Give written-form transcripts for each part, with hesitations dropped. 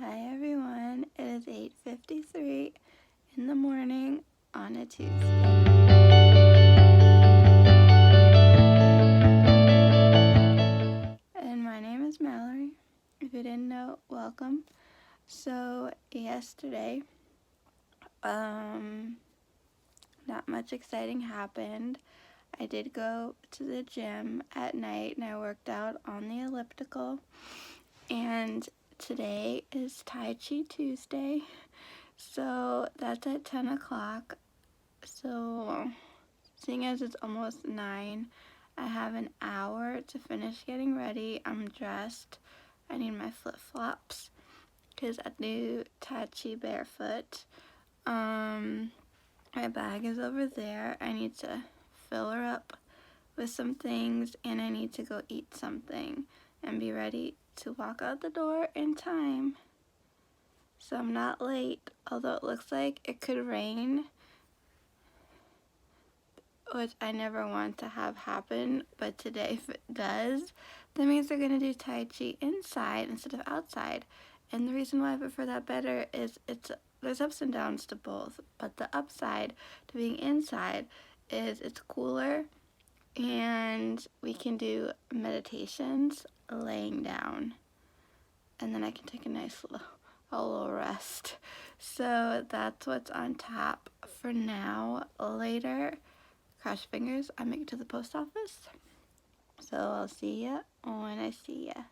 Hi everyone, it is 8:53 in the morning on a Tuesday. And my name is Mallory. If you didn't know, welcome. So yesterday, not much exciting happened. I did go to the gym at night and I worked out on the elliptical. And today is Tai Chi Tuesday. So that's at 10 o'clock. So seeing as it's almost 9, I have an hour to finish getting ready. I'm dressed. I need my flip-flops because I do Tai Chi barefoot. My bag is over there. I need to fill her up with some things and I need to go eat something and be ready to walk out the door in time. So I'm not late, although it looks like it could rain, which I never want to have happen, but today if it does, that means they're going to do Tai Chi inside instead of outside. And the reason why I prefer that better is there's ups and downs to both, but the upside to being inside is it's cooler and we can do meditations laying down. And then I can take a nice little rest. So that's what's on tap for now. Later, cross fingers, I make it to the post office. So I'll see ya when I see ya.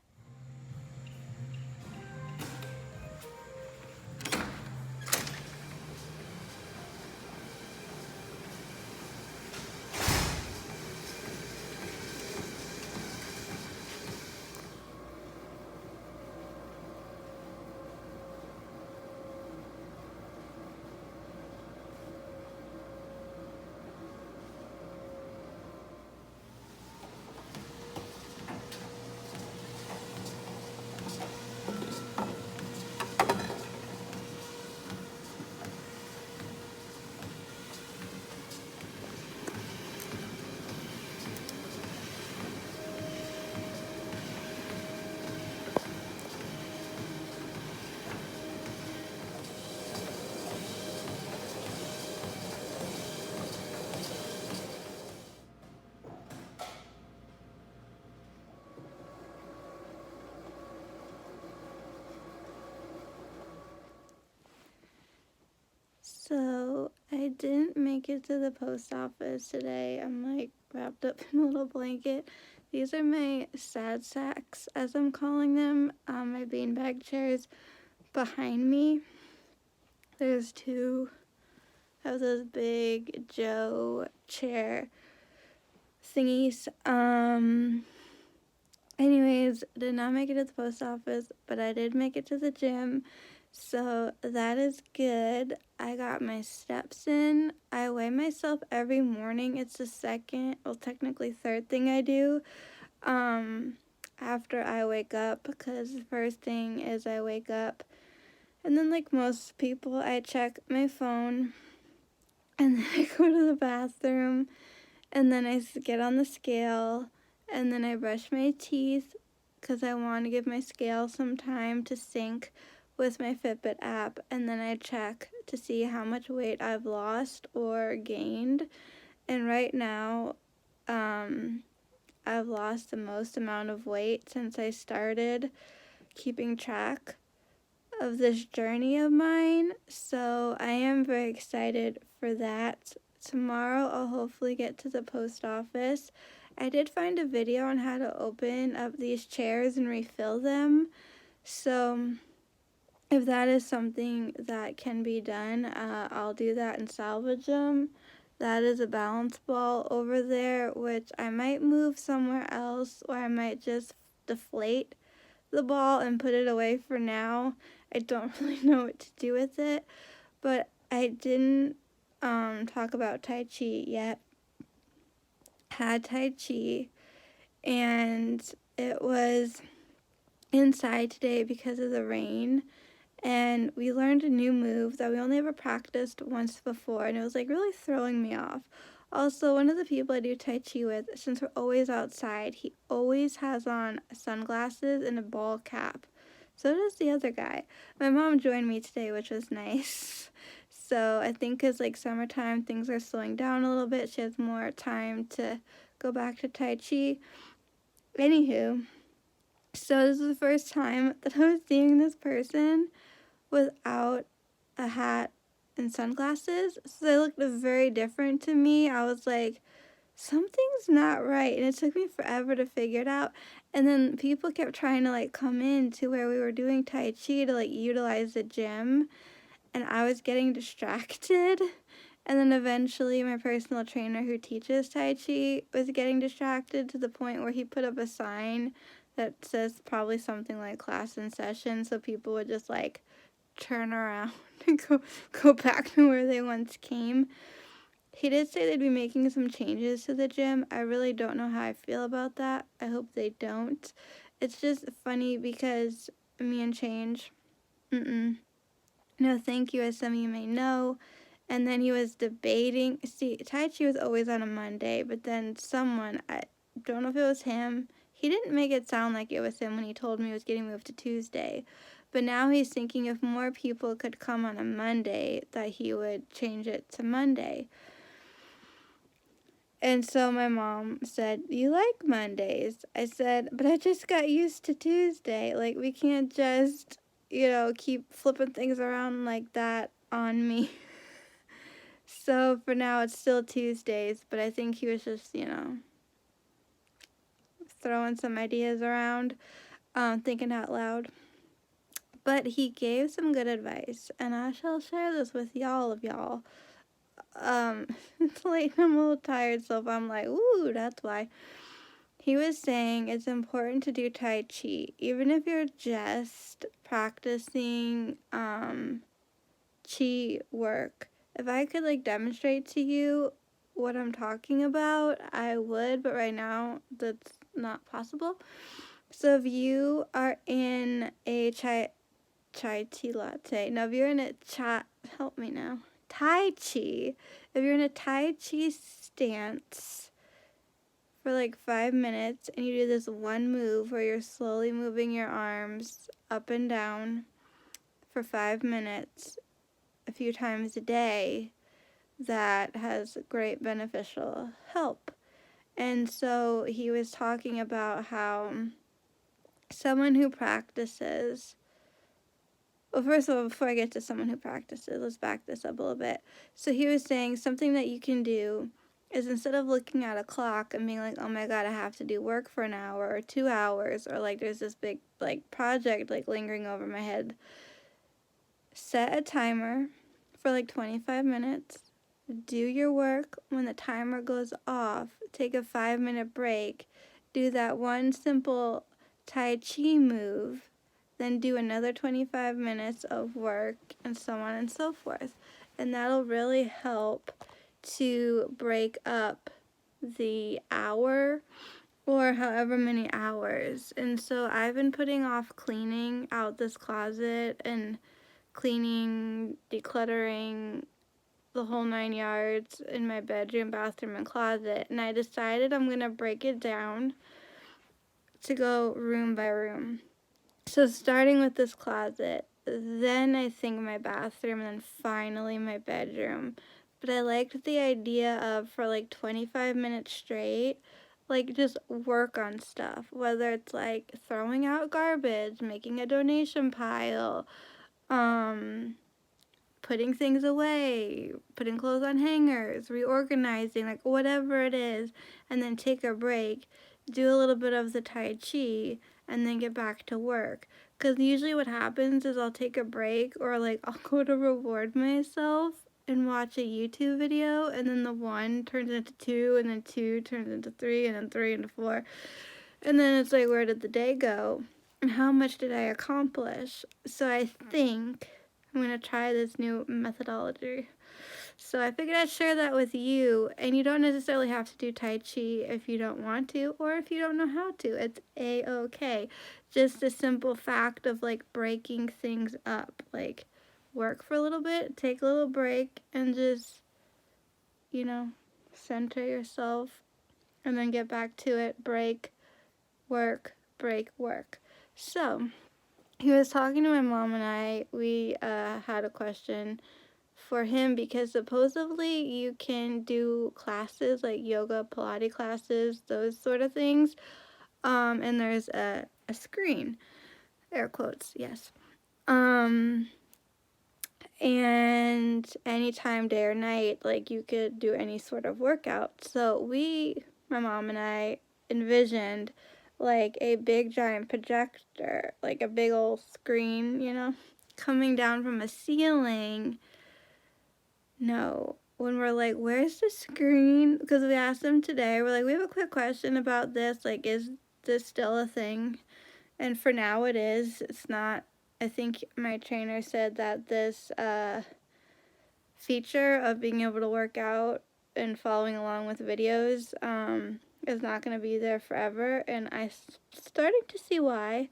So I didn't make it to the post office today. I'm like wrapped up in a little blanket. These are my sad sacks, as I'm calling them, my beanbag chairs behind me. There's 2 of those big Joe chair thingies. Anyways, did not make it to the post office, but I did make it to the gym. So that is good. I got my steps in. I weigh myself every morning. It's the second, well, technically third thing I do after I wake up, because the first thing is I wake up and then, like most people, I check my phone and then I go to the bathroom and then I get on the scale and then I brush my teeth because I want to give my scale some time to sync with my Fitbit app, and then I check to see how much weight I've lost or gained. And right now, I've lost the most amount of weight since I started keeping track of this journey of mine. So I am very excited for that. Tomorrow I'll hopefully get to the post office. I did find a video on how to open up these chairs and refill them. So if that is something that can be done, I'll do that and salvage them. That is a balance ball over there, which I might move somewhere else, or I might just deflate the ball and put it away for now. I don't really know what to do with it, but I didn't talk about Tai Chi yet. Had Tai Chi, and it was inside today because of the rain, and we learned a new move that we only ever practiced once before, and it was like really throwing me off. Also, one of the people I do Tai Chi with, since we're always outside, he always has on sunglasses and a ball cap. So does the other guy. My mom joined me today, which was nice. So I think because like summertime, things are slowing down a little bit. She has more time to go back to Tai Chi. Anywho, so this is the first time that I was seeing this person without a hat and sunglasses. So they looked very different to me. I was like, something's not right. And it took me forever to figure it out. And then people kept trying to like come in to where we were doing Tai Chi to like utilize the gym. And I was getting distracted. And then eventually my personal trainer who teaches Tai Chi was getting distracted to the point where he put up a sign that says probably something like class in session, so people would just like turn around and go back to where they once came. He did say they'd be making some changes to the gym. I really don't know how I feel about that. I hope they don't. It's just funny because me and change. No thank you, as some of you may know. And then he was debating. See, Tai Chi was always on a Monday, but then someone, I don't know if it was him, he didn't make it sound like it was him when he told me it was getting moved to Tuesday. But now he's thinking if more people could come on a Monday, that he would change it to Monday. And so my mom said, you like Mondays? I said, but I just got used to Tuesday. Like, we can't just, keep flipping things around like that on me. So for now, it's still Tuesdays, but I think he was just, throwing some ideas around, thinking out loud. But he gave some good advice, and I shall share this with y'all. It's late and I'm a little tired, so if I'm like, ooh, that's why. He was saying it's important to do Tai Chi, even if you're just practicing Chi work. If I could like demonstrate to you what I'm talking about, I would, but right now that's not possible. So if you are in a chai tea latte, now if you're in a help me now, Tai Chi, if you're in a Tai Chi stance for like 5 minutes and you do this one move where you're slowly moving your arms up and down for 5 minutes a few times a day, that has great beneficial help. And so he was talking about how someone who practices, well, first of all, before I get to someone who practices, let's back this up a little bit. So he was saying something that you can do is instead of looking at a clock and being like, oh my God, I have to do work for an hour or 2 hours, or like there's this big like project like lingering over my head, set a timer for like 25 minutes. Do your work. When the timer goes off, take a 5-minute break. Do that one simple Tai Chi move. Then do another 25 minutes of work, and so on and so forth. And that'll really help to break up the hour or however many hours. And so I've been putting off cleaning out this closet and cleaning, decluttering, the whole 9 yards in my bedroom, bathroom, and closet. And I decided I'm going to break it down to go room by room. So starting with this closet, then I think my bathroom, and then finally my bedroom. But I liked the idea of, for like 25 minutes straight, like just work on stuff. Whether it's like throwing out garbage, making a donation pile, putting things away, putting clothes on hangers, reorganizing, like whatever it is, and then take a break, do a little bit of the Tai Chi, and then get back to work. Because usually what happens is I'll take a break, or like I'll go to reward myself and watch a YouTube video, and then the 1 turns into 2, and then 2 turns into 3, and then 3 into 4. And then it's like, where did the day go? And how much did I accomplish? So I think I'm going to try this new methodology. So I figured I'd share that with you. And you don't necessarily have to do Tai Chi if you don't want to, or if you don't know how to. It's A-okay. Just a simple fact of like breaking things up. Like work for a little bit, take a little break, and just, center yourself. And then get back to it. Break, work, break, work. So he was talking to my mom and I. We had a question for him because supposedly you can do classes like yoga, Pilates classes, those sort of things. And there's a screen, air quotes, yes. And anytime, day or night, like you could do any sort of workout. So my mom and I, envisioned like a big giant projector, like a big old screen, coming down from a ceiling. No, when we're like, where's the screen? Because we asked them today, we're like, we have a quick question about this. Like, is this still a thing? And for now it is. It's not. I think my trainer said that this feature of being able to work out and following along with videos is not going to be there forever. And I started to see why.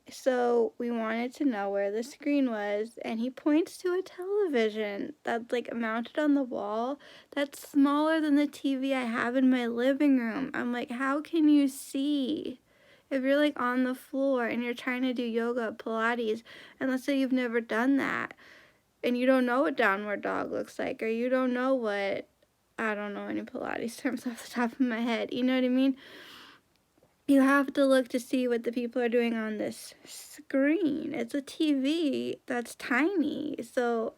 So we wanted to know where the screen was, and he points to a television that's like mounted on the wall that's smaller than the TV I have in my living room. I'm like, how can you see? If you're like on the floor and you're trying to do yoga, Pilates, and let's say you've never done that, and you don't know what downward dog looks like, or you don't know what, I don't know any Pilates terms off the top of my head, you know what I mean? You have to look to see what the people are doing on this screen. It's a TV that's tiny, so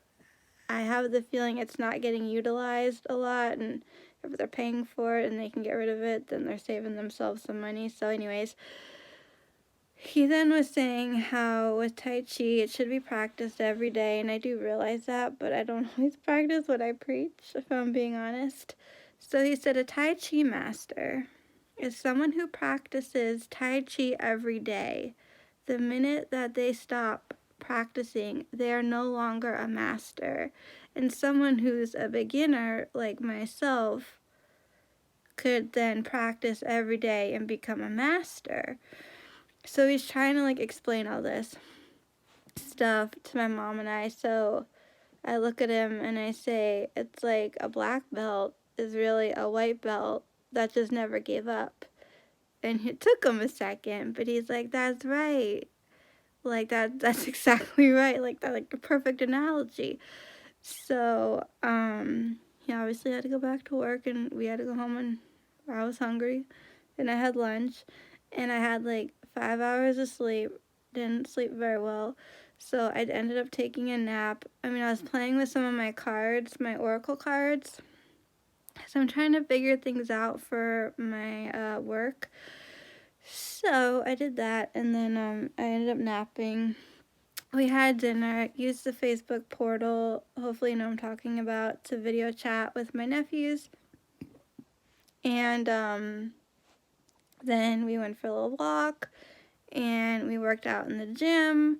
I have the feeling it's not getting utilized a lot, and if they're paying for it and they can get rid of it, then they're saving themselves some money. So anyways, he then was saying how with Tai Chi it should be practiced every day, and I do realize that, but I don't always practice what I preach, if I'm being honest. So he said a Tai Chi master is someone who practices Tai Chi every day. The minute that they stop practicing, they are no longer a master. And someone who's a beginner, like myself, could then practice every day and become a master. So he's trying to like explain all this stuff to my mom and I. So I look at him and I say, it's like a black belt is really a white belt that just never gave up. And it took him a second, but he's like, that's right. Like that's exactly right. Like that, like a perfect analogy. So, he obviously had to go back to work, and we had to go home, and I was hungry, and I had lunch, and I had like 5 hours of sleep. Didn't sleep very well. So I ended up taking a nap. I mean, I was playing with some of my cards, my oracle cards. So I'm trying to figure things out for my work. So I did that, and then I ended up napping. We had dinner, used the Facebook portal, hopefully you know what I'm talking about, to video chat with my nephews. And then we went for a little walk, and we worked out in the gym,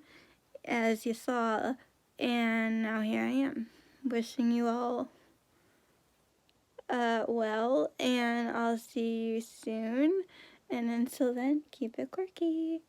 as you saw. And now here I am, wishing you all well, and I'll see you soon. And until then, keep it quirky.